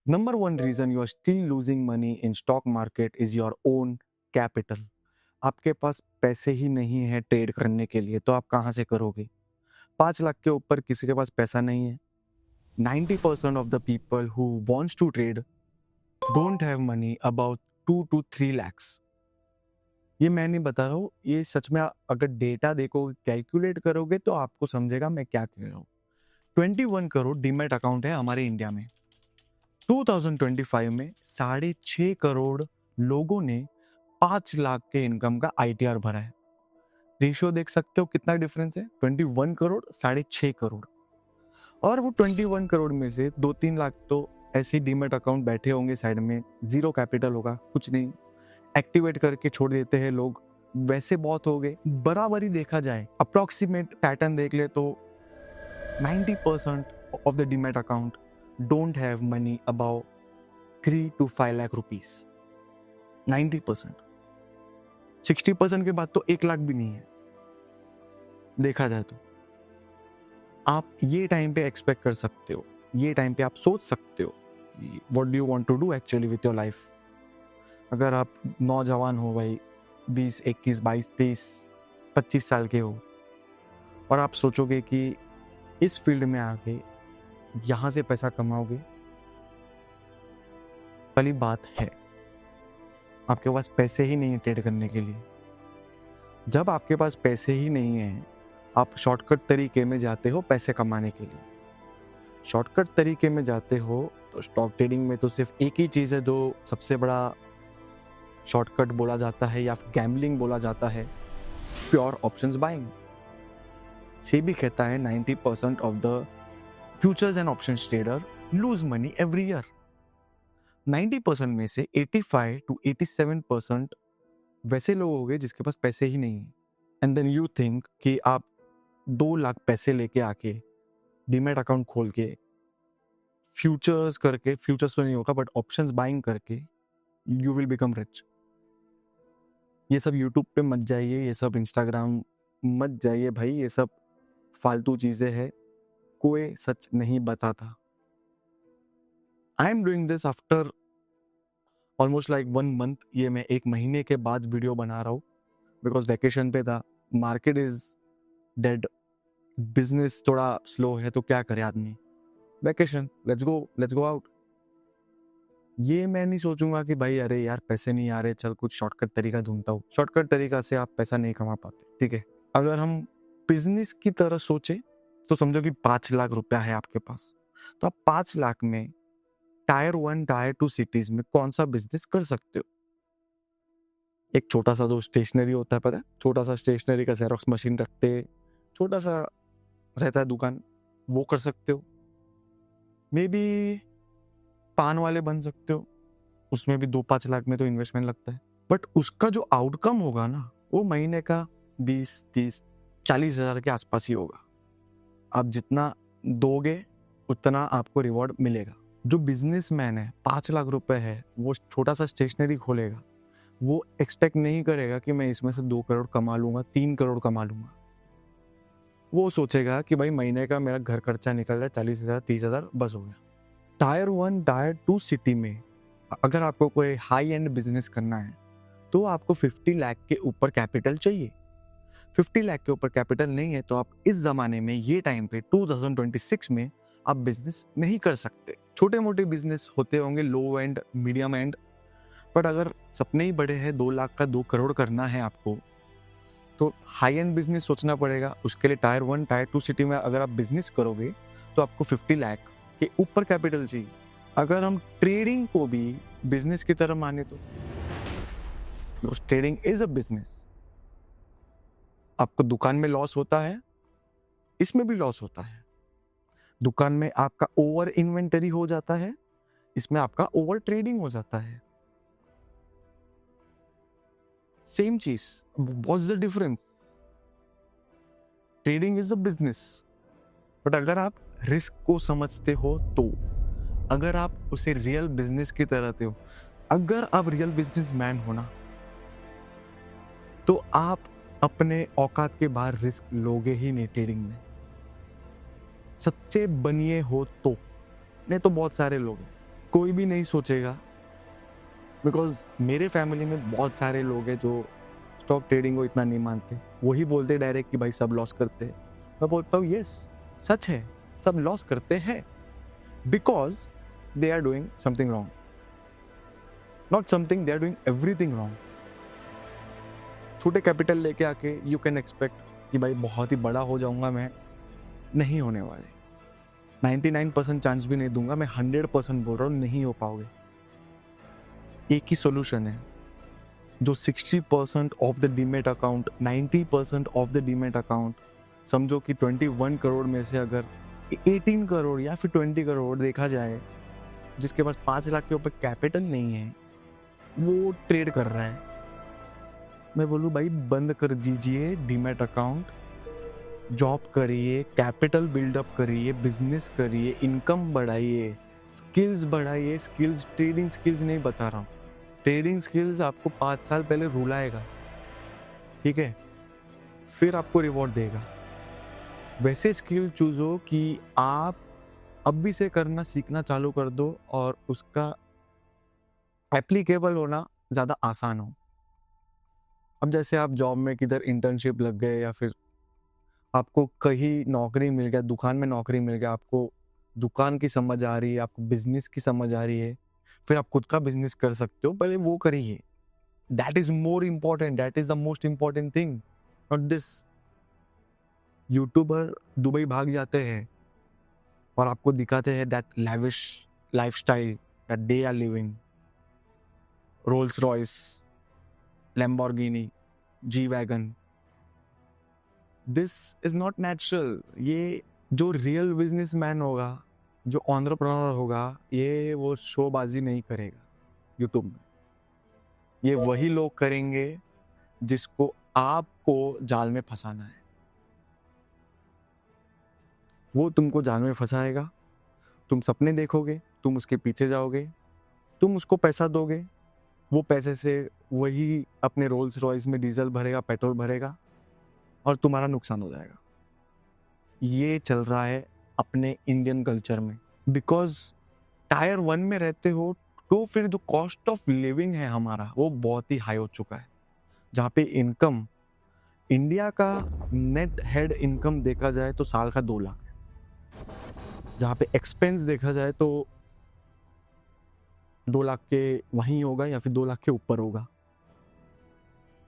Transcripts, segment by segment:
Number one reason you are still losing money in stock market is your own capital. आपके पास पैसे ही नहीं है trade करने के लिए, तो आप कहाँ से करोगे? 5 लाख के ऊपर किसी के पास पैसा नहीं है. 90% of the people who wants to trade don't have money about 2 to 3 lakhs. ये मैं नहीं बता रहा हूँ, ये सच में अगर डेटा देखो, कैलकुलेट करोगे तो आपको समझेगा मैं क्या कह रहा हूँ. 21 करोड़ डीमैट अकाउंट है हमारे इंडिया में. 2025 में 6.5 करोड़ लोगों ने 5 लाख के इनकम का ITR भरा है. रेशियो देख सकते हो कितना डिफरेंस है. 21 करोड़ 6.5 करोड़. और वो 21 करोड़ में से 2-3 लाख तो ऐसे डीमेट अकाउंट बैठे होंगे साइड में, जीरो कैपिटल होगा, कुछ नहीं, एक्टिवेट करके छोड़ देते हैं लोग, वैसे बहुत हो गए. बराबरी देखा जाए, अप्रोक्सीमेट पैटर्न देख ले तो 90% of the demat account don't have money above 3 to 5 lakh rupees. 90%. 60% के बाद तो 1 लाख भी नहीं है देखा जाए तो. आप ये टाइम पे एक्सपेक्ट कर सकते हो, ये टाइम पे आप सोच सकते हो what do you want to do actually with your life. अगर आप नौजवान हो भाई, 20, 21, 22, 23, 25 साल के हो, और आप सोचोगे कि इस फील्ड में आके यहाँ से पैसा कमाओगे, पहली बात है आपके पास पैसे ही नहीं है ट्रेड करने के लिए. जब आपके पास पैसे ही नहीं है, आप शॉर्टकट तरीके में जाते हो पैसे कमाने के लिए. शॉर्टकट तरीके में जाते हो तो स्टॉक ट्रेडिंग में तो सिर्फ एक ही चीज़ है जो सबसे बड़ा शॉर्टकट बोला जाता है या फिर गैम्बलिंग बोला जाता है, प्योर ऑप्शंस बाइंग. सेबी कहता है 90% of the futures and options trader lose money every year. 90% में से 85 to 87% वैसे लोग हो गए जिसके पास पैसे ही नहीं है. एंड देन यू थिंक कि आप 2 लाख पैसे लेके आके डीमैट अकाउंट खोल के फ्यूचर्स करके, फ्यूचर्स तो नहीं होगा बट ऑप्शंस बाइंग करके यू विल बिकम रिच. ये सब यूट्यूब पे मत जाइए, ये सब इंस्टाग्राम मत जाइए भाई, ये सब फालतू चीज़ें हैं, कोई सच नहीं बताता. I am doing this after almost like 1 month. ये मैं 1 महीने के बाद वीडियो बना रहा हूँ बिकॉज वैकेशन पे था, मार्केट इज डेड, बिजनेस थोड़ा स्लो है, तो क्या करे आदमी, वैकेशन, लेट्स गो आउट. ये मैं नहीं सोचूंगा कि भाई अरे यार पैसे नहीं आ रहे, चल कुछ शॉर्टकट तरीका ढूंढता हूँ. शॉर्टकट तरीका से आप पैसा नहीं कमा पाते, ठीक है. अगर हम बिजनेस की तरह सोचे तो समझो कि 5 लाख रुपया है आपके पास, तो आप 5 लाख में टायर 1, टायर 2 सिटीज में कौन सा बिजनेस कर सकते हो. एक छोटा सा जो स्टेशनरी होता है, पता है, छोटा सा स्टेशनरी का जेरोक्स मशीन रखते, छोटा सा रहता है दुकान, वो कर सकते हो. मे बी पान वाले बन सकते हो, उसमें भी 2-5 लाख में तो इन्वेस्टमेंट लगता है, बट उसका जो आउटकम होगा ना, वो महीने का 20, 30, 40 हजार के आसपास ही होगा. आप जितना दोगे उतना आपको रिवॉर्ड मिलेगा. जो बिजनेसमैन है, 5 लाख रुपए है, वो छोटा सा स्टेशनरी खोलेगा, वो एक्सपेक्ट नहीं करेगा कि मैं इसमें से 2 करोड़ कमा लूंगा, 3 करोड़ कमा लूंगा. वो सोचेगा कि भाई महीने का मेरा घर खर्चा निकल जाए 40 हजार, 30 हजार, बस हो गया. टायर 1, टायर 2 सिटी में अगर आपको कोई हाई एंड बिजनेस करना है तो आपको 50 लाख के ऊपर कैपिटल चाहिए. 50 लाख के ऊपर कैपिटल नहीं है तो आप इस जमाने में, ये टाइम पे 2026 में आप बिजनेस नहीं कर सकते. छोटे मोटे बिजनेस होते होंगे, लो एंड, मीडियम एंड, बट अगर सपने ही बड़े हैं, 2 लाख का 2 करोड़ करना है आपको, तो हाई एंड बिजनेस सोचना पड़ेगा. उसके लिए टायर 1, टायर 2 सिटी में अगर आप बिजनेस करोगे तो आपको 50 लाख के ऊपर कैपिटल चाहिए. अगर हम ट्रेडिंग को भी बिजनेस की तरह माने तो ट्रेडिंग इज अ बिजनेस. आपको दुकान में लॉस होता है, इसमें भी लॉस होता है. दुकान में आपका ओवर इन्वेंटरी हो जाता है, इसमें आपका ओवर ट्रेडिंग हो जाता है. सेम चीज, what's the difference? Trading is a business, but अगर आप रिस्क को समझते हो तो, अगर आप उसे रियल बिजनेस की तरह थे हो, अगर आप रियल बिजनेसमैन हो ना, तो आप अपने औकात के बाहर रिस्क लोगे ही नहीं ट्रेडिंग में. सच्चे बनिए हो तो, नहीं तो बहुत सारे लोग हैं कोई भी नहीं सोचेगा, बिकॉज मेरे फैमिली में बहुत सारे लोग हैं जो स्टॉक ट्रेडिंग को इतना नहीं मानते। वही बोलते डायरेक्ट कि भाई सब लॉस करते हैं। मैं बोलता हूँ यस, सच है, सब लॉस करते हैं, because they are doing something wrong, not something, they are doing everything wrong. छोटे कैपिटल लेके आके यू कैन एक्सपेक्ट कि भाई बहुत ही बड़ा हो जाऊंगा मैं, नहीं होने वाले। 99% चांस भी नहीं दूंगा, मैं 100% बोल रहा हूँ, नहीं हो पाओगे। एक ही सोल्यूशन है, जो 60% of the demat account, 90% of the demat account, समझो कि 21 करोड़ में से अगर 18 करोड़ या फिर 20 करोड़ देखा जाए, जिसके पास 5 लाख के ऊपर कैपिटल नहीं है, वो ट्रेड कर रहा है। मैं बोलूँ भाई बंद कर दीजिए डीमेट अकाउंट, जॉब करिए, कैपिटल बिल्डअप करिए, बिजनेस करिए, इनकम बढ़ाइए, स्किल्स बढ़ाइए। स्किल्स, ट्रेडिंग स्किल्स नहीं बता रहा हूँ, ट्रेडिंग स्किल्स आपको 5 साल पहले रुलाएगा, ठीक है, फिर आपको रिवॉर्ड देगा। वैसे स्किल चूजो कि आप अभी से करना सीखना चालू कर दो और उसका एप्लीकेबल होना ज़्यादा आसान हो। अब जैसे आप जॉब में किधर इंटर्नशिप लग गए या फिर आपको कहीं नौकरी मिल गया, दुकान में नौकरी मिल गया, आपको दुकान की समझ आ रही है, आपको बिजनेस की समझ आ रही है, फिर आप खुद का बिजनेस कर सकते हो, पहले वो करिए। That is more important, that is the most important thing, not this. YouTuber Dubai भाग जाते हैं और आपको दिखाते हैं that lavish lifestyle that they are living, Rolls Royce, Lamborghini, G wagon. This is not natural. ये जो रियल बिजनेसमैन होगा, जो एंटरप्रेन्योर होगा, ये वो शोबाजी नहीं करेगा यूट्यूब में। ये वही लोग करेंगे जिसको आपको जाल में फंसाना है। वो तुमको जाल में फंसाएगा, तुम सपने देखोगे, तुम उसके पीछे जाओगे, तुम उसको पैसा दोगे, वो पैसे से वही अपने रोल्स रॉयस में डीजल भरेगा, पेट्रोल भरेगा और तुम्हारा नुकसान हो जाएगा। ये चल रहा है अपने इंडियन कल्चर में, बिकॉज टायर 1 में रहते हो तो फिर जो कॉस्ट ऑफ लिविंग है हमारा वो बहुत ही हाई हो चुका है, जहाँ पे इनकम, इंडिया का नेट हेड इनकम देखा जाए तो साल का 2 लाख है, जहाँ पे एक्सपेंस देखा जाए तो 2 लाख के वहीं होगा या फिर 2 लाख के ऊपर होगा।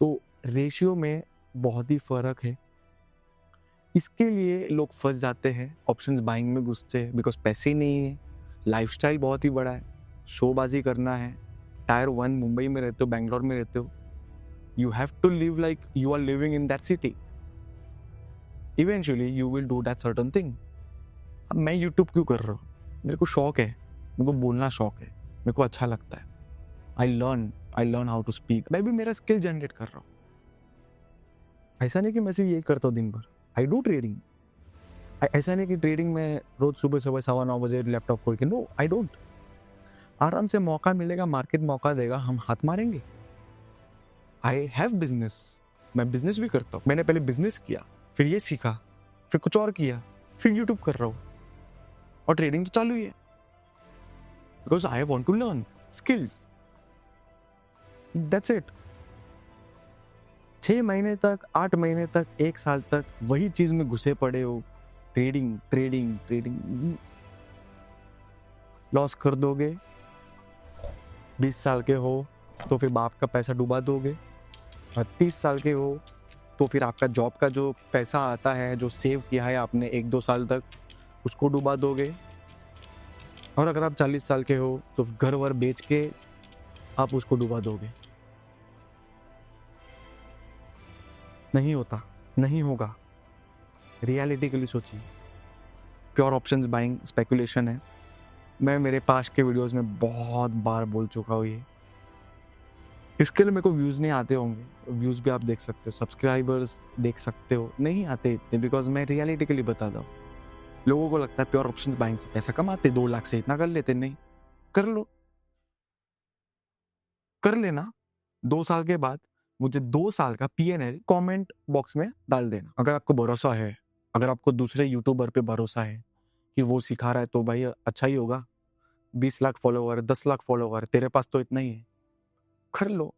तो रेशियो में बहुत ही फर्क है। इसके लिए लोग फंस जाते हैं, ऑप्शंस बाइंग में घुसते हैं, बिकॉज पैसे ही नहीं है, लाइफस्टाइल बहुत ही बड़ा है, शोबाजी करना है। टायर 1 मुंबई में रहते हो, बैंगलोर में रहते हो, you have to live like you are living in that city. Eventually you will do that certain thing. अब मैं यूट्यूब क्यों कर रहा हूँ? मेरे को शौक है, मेरे को बोलना शौक है, मेरे को अच्छा लगता है। I learn how to speak. मैं भी मेरा स्किल जनरेट कर रहा हूँ। ऐसा नहीं कि मैं सिर्फ यही करता हूँ दिन भर। I do trading. ऐसा नहीं कि ट्रेडिंग में रोज सुबह 9:15 बजे लैपटॉप खोल के, नो आई डोंट। आराम से मौका मिलेगा, मार्केट मौका देगा, हम हाथ मारेंगे। आई हैव बिजनेस, मैं बिजनेस भी करता हूँ। मैंने पहले बिजनेस किया, फिर ये सीखा, फिर कुछ और किया, फिर यूट्यूब कर रहा हूँ और ट्रेडिंग तो चालू ही है, because I want to learn skills. That's it. 6 महीने तक, 8 महीने तक, 1 साल तक वही चीज में घुसे पड़े हो, ट्रेडिंग ट्रेडिंग ट्रेडिंग, लॉस कर दोगे। 20 साल के हो तो फिर बाप का पैसा डुबा दोगे, और 30 साल के हो तो फिर आपका जॉब का जो पैसा आता है, जो सेव किया है आपने 1-2 साल तक, उसको डुबा दोगे। और अगर आप 40 साल के हो तो घर वर बेच के आप उसको डुबा दोगे। नहीं होता, नहीं होगा। रियलिटी के लिए सोचिए। प्योर ऑप्शंस बाइंग स्पेकुलेशन है। मैं मेरे पास के वीडियोस में बहुत बार बोल चुका हूँ ये। इसके लिए मेरे को व्यूज़ नहीं आते होंगे, व्यूज़ भी आप देख सकते हो, सब्सक्राइबर्स देख सकते हो, नहीं आते इतने, बिकॉज मैं रियलिटी के लिए बताता हूँ। लोगों को लगता है प्योर ऑप्शंस बाइंग से पैसा कमाते, 2 लाख से इतना कर लेते। नहीं, कर लो, कर लेना। 2 साल के बाद मुझे 2 साल का PNL कमेंट बॉक्स में डाल देना, अगर आपको भरोसा है, अगर आपको दूसरे यूट्यूबर पे भरोसा है कि वो सिखा रहा है तो भाई अच्छा ही होगा। 20 लाख फॉलोवर, 10 लाख फॉलोवर, तेरे पास तो इतना ही है, कर लो।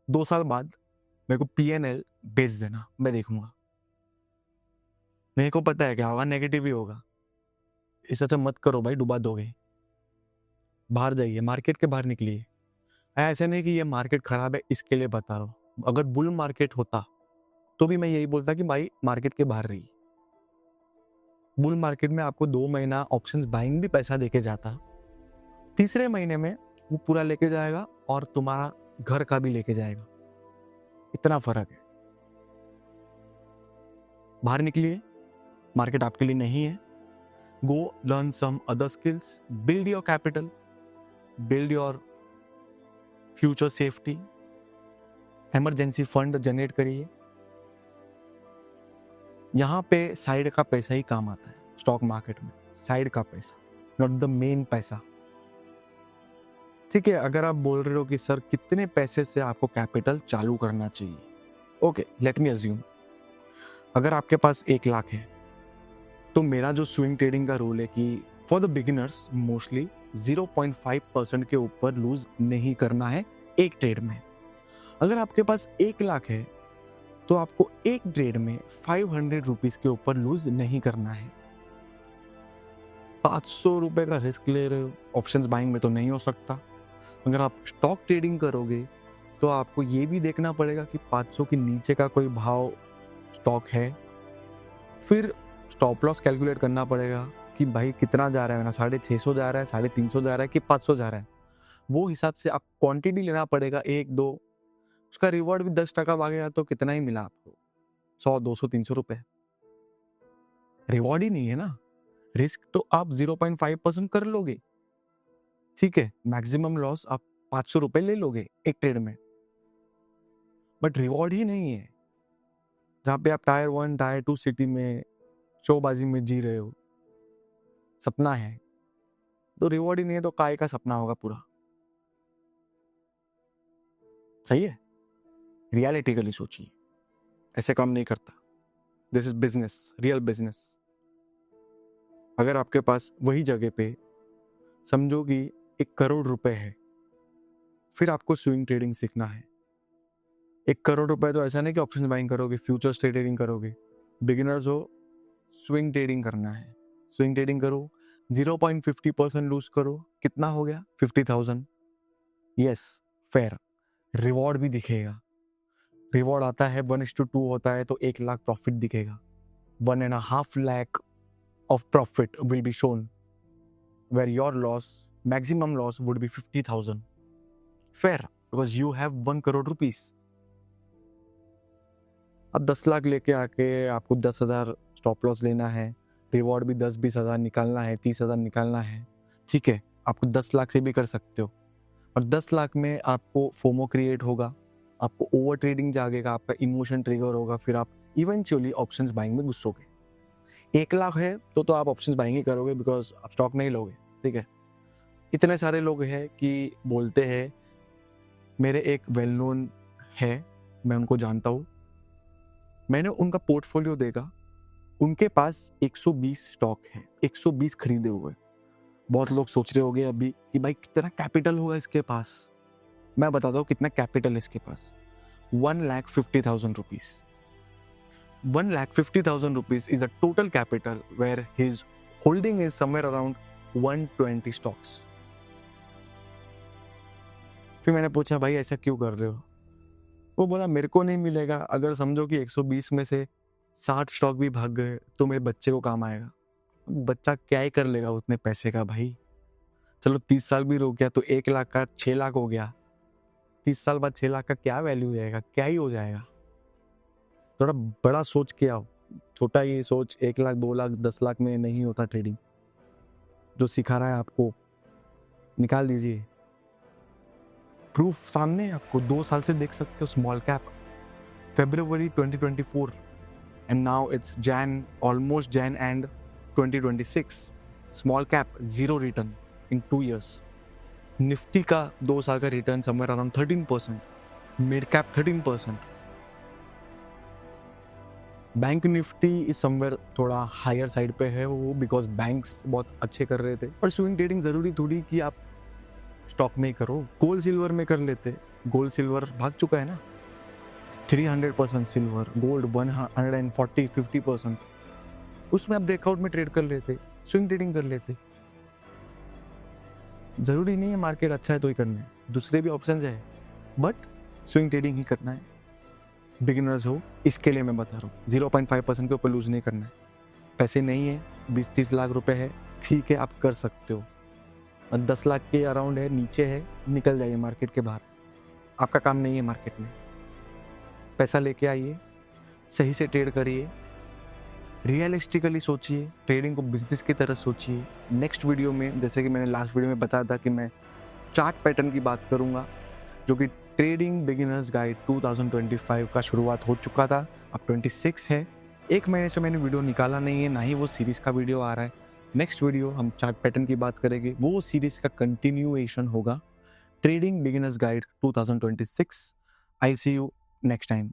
2 साल बाद मेरे को PNL भेज देना, मैं देखूंगा। मेरे को पता है क्या होगा, नेगेटिव ही होगा। इस अच्छा मत करो भाई, डुबा दोगे। बाहर जाइए, मार्केट के बाहर निकलिए। ऐसे नहीं कि ये मार्केट खराब है इसके लिए बता रहा हूँ। अगर बुल मार्केट होता तो भी मैं यही बोलता कि भाई मार्केट के बाहर रहिए। बुल मार्केट में आपको 2 महीना ऑप्शंस बाइंग भी पैसा देके जाता, तीसरे महीने में वो पूरा लेके जाएगा और तुम्हारा घर का भी लेके जाएगा। इतना फर्क है। बाहर निकलिए, मार्केट आपके लिए नहीं है। Go learn some other skills, build your capital, build your future safety, emergency fund generate करिए। यहाँ पे साइड का पैसा ही काम आता है। स्टॉक मार्केट में साइड का पैसा, नॉट द मेन पैसा। ठीक है, अगर आप बोल रहे हो कि सर कितने पैसे से आपको कैपिटल चालू करना चाहिए, ओके, लेट मी अज्यूम अगर आपके पास 1 लाख है तो मेरा जो स्विंग ट्रेडिंग का रूल है कि फॉर द बिगिनर्स मोस्टली 0.5% के ऊपर लूज नहीं करना है एक ट्रेड में। अगर आपके पास 1 लाख है तो आपको एक ट्रेड में 500 रुपीज के ऊपर लूज नहीं करना है। 500 रुपए का रिस्क ले रहे हो, ऑप्शंस बाइंग में तो नहीं हो सकता। अगर आप स्टॉक ट्रेडिंग करोगे तो आपको ये भी देखना पड़ेगा कि 500 के नीचे का कोई भाव स्टॉक है। फिर स्टॉप लॉस कैलकुलेट करना पड़ेगा कि भाई कितना जा रहा है, मेरा 650 जा रहा है, 350 जा रहा है कि 500 जा रहा है। वो हिसाब से आप क्वांटिटी लेना पड़ेगा, 1-2। उसका रिवॉर्ड भी 10% भागेगा तो कितना ही मिला आपको, 100, 200, 300 रुपए। रिवॉर्ड ही नहीं है ना। रिस्क तो आप 0.5% कर लोगे, ठीक है, मैक्सिमम लॉस आप 500 रुपए ले लोगे एक ट्रेड में, बट रिवॉर्ड ही नहीं है। जहाँ पे आप टायर 1 टायर 2 सिटी में शोबाजी में जी रहे हो, सपना है, तो रिवॉर्ड ही नहीं है तो काय का सपना होगा पूरा। सही है, रियलिटिकली सोचिए, ऐसे काम नहीं करता। This is business, real business. अगर आपके पास वही जगह पे समझो कि 1 करोड़ रुपए है, फिर आपको स्विंग ट्रेडिंग सीखना है। 1 करोड़ रुपए तो ऐसा नहीं कि ऑप्शन बाइंग करोगे, फ्यूचर्स ट्रेडिंग करोगे। बिगिनर्स हो, स्विंग ट्रेडिंग करना है। स्विंग ट्रेडिंग करो, 0.50% लूज करो, कितना हो गया, 50,000। Yes, fair. रिवॉर्ड भी दिखेगा। रिवॉर्ड आता है 1:2 होता है तो 1 लाख प्रॉफिट दिखेगा। 1.5 lakh of profit will be shown, where your loss, maximum loss would be 50,000. Fair, because you have 1 crore rupees. अब 10 लाख लेके आके आपको 10,000 स्टॉप लॉस लेना है, रिवॉर्ड भी 10-20 हज़ार निकालना है, 30 हज़ार निकालना है, ठीक है, आपको 10 लाख से भी कर सकते हो। और 10 लाख में आपको फोमो क्रिएट होगा, आपको ओवर ट्रेडिंग जागेगा, आपका इमोशन ट्रिगर होगा, फिर आप इवेंचुअली ऑप्शंस बाइंग में घुसोगे। 1 लाख है तो आप ऑप्शंस बाइंग ही करोगे, बिकॉज आप स्टॉक नहीं लोगे, ठीक है। इतने सारे लोग हैं कि बोलते हैं, मेरे एक वेल नोन है, मैं उनको जानता हूँ, मैंने उनका पोर्टफोलियो देखा, उनके पास 120 स्टॉक है, 120 खरीदे हुए। बहुत लोग सोच रहे होंगे अभी कि भाई कितना कैपिटल होगा इसके पास। मैं बताता हूँ कितना कैपिटल है इसके पास, 1,50,000 rupees. 1,50,000 rupees is the total capital where his holding is somewhere around 120 stocks. फिर मैंने पूछा भाई ऐसा क्यों कर रहे हो? वो बोला मेरे को नहीं मिलेगा, अगर समझो कि 120 में से 60 स्टॉक भी भाग गए तो मेरे बच्चे को काम आएगा। बच्चा क्या ही कर लेगा उतने पैसे का भाई। चलो 30 साल भी रुक गया तो 1 लाख का 6 लाख हो गया। 30 साल बाद 6 लाख का क्या वैल्यू जाएगा, क्या ही हो जाएगा। थोड़ा बड़ा सोच के आओ, छोटा ये सोच 1 लाख 2 लाख 10 लाख में नहीं होता ट्रेडिंग। जो सिखा रहा है आपको निकाल दीजिए, प्रूफ सामने है आपको, 2 साल से देख सकते हो। Small cap February 2024 and now it's almost Jan and 2026. Small cap 0 return in 2 years. Nifty का 2 साल का return somewhere around 13%, mid cap 13%। Bank Nifty is somewhere थोड़ा हायर साइड पे है वो, बिकॉज बैंक्स बहुत अच्छे कर रहे थे। पर स्विंग ट्रेडिंग जरूरी थोड़ी कि आप स्टॉक में ही करो, गोल्ड सिल्वर में कर लेते। गोल्ड सिल्वर भाग चुका है ना, 300% सिल्वर, गोल्ड 140-50%, उसमें आप ब्रेकआउट में ट्रेड कर लेते, स्विंग ट्रेडिंग कर लेते। जरूरी नहीं है मार्केट अच्छा है तो ही करना है, दूसरे भी ऑप्शंस है, बट स्विंग ट्रेडिंग ही करना है। बिगिनर्स हो इसके लिए मैं बता रहा हूँ, 0.5% के ऊपर लूज नहीं करना है। पैसे नहीं है, 20-30 लाख रुपए है, ठीक है आप कर सकते हो। 10 लाख के अराउंड है, नीचे है, निकल जाइए मार्केट के बाहर, आपका काम नहीं है मार्केट में। पैसा लेके आइए, सही से ट्रेड करिए, रियलिस्टिकली सोचिए, ट्रेडिंग को बिजनेस की तरह सोचिए। नेक्स्ट वीडियो में, जैसे कि मैंने लास्ट वीडियो में बताया था कि मैं चार्ट पैटर्न की बात करूंगा, जो कि ट्रेडिंग बिगिनर्स गाइड 2025 का शुरुआत हो चुका था, अब 26 है। एक महीने से मैंने वीडियो निकाला नहीं है, ना ही वो सीरीज का वीडियो आ रहा है। नेक्स्ट वीडियो हम चार्ट पैटर्न की बात करेंगे, वो सीरीज का कंटिन्यूएशन होगा, trading beginners guide 2026। I see you next time.